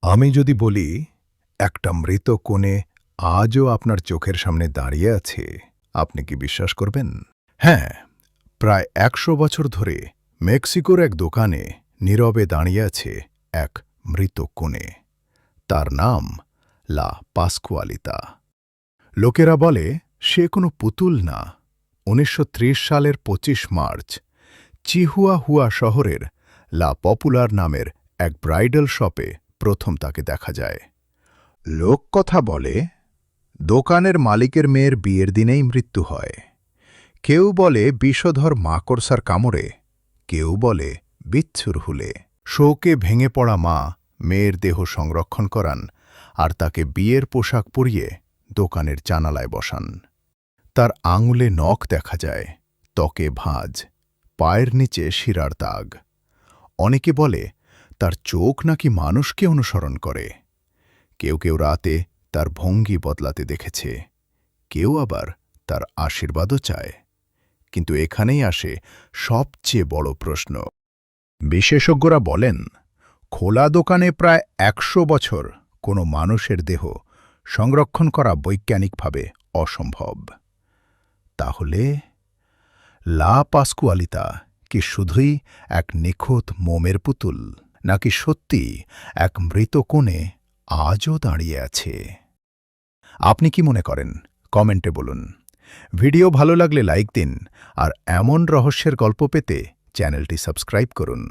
আমি যদি বলি একটা মৃত কোণে আজও আপনার চোখের সামনে দাঁড়িয়ে আছে, আপনি কি বিশ্বাস করবেন? হ্যাঁ, প্রায় ১০০ বছর ধরে মেক্সিকোর এক দোকানে নীরবে দাঁড়িয়ে আছে এক মৃত কোণে। তার নাম লা পাসকুয়ালিতা। লোকেরা বলে সে কোনো পুতুল না। ১৯৩০ সালের ২৫ মার্চ চিহুয়াহুয়া শহরের লা পপুলার নামের এক ব্রাইডাল শপে প্রথম তাকে দেখা যায়। লোককথা বলে দোকানের মালিকের মেয়ের বিয়ের দিনেই মৃত্যু হয়। কেউ বলে বিষধর মাকড়সার কামড়ে, কেউ বলে বিচ্ছুর হুলে। শোকে ভেঙে পড়া মা মেয়ের দেহ সংরক্ষণ করান আর তাকে বিয়ের পোশাক পরিয়ে দোকানের জানালায় বসান। তার আঙুলে নখ দেখা যায়, ত্বকে ভাঁজ, পায়ের নিচে শিরার দাগ। অনেকে বলে তার চোখ নাকি মানুষকে অনুসরণ করে। কেউ কেউ রাতে তার ভঙ্গি বদলাতে দেখেছে, কেউ আবার তার আশীর্বাদও চায়। কিন্তু এখানেই আসে সবচেয়ে বড় প্রশ্ন। বিশেষজ্ঞরা বলেন খোলা দোকানে প্রায় ১০০ বছর কোনো মানুষের দেহ সংরক্ষণ করা বৈজ্ঞানিকভাবে অসম্ভব। তাহলে লা পাসকুয়ালিতা কি শুধুই এক নিখুঁত মোমের পুতুল, নাকি সত্যি এক মৃত কোণে আজও দাঁড়িয়ে আছে? আপনি কি মনে করেন? কমেন্টে বলুন। ভিডিও ভালো লাগলে লাইক দিন আর এমন রহস্যের গল্প পেতে চ্যানেলটি সাবস্ক্রাইব করুন।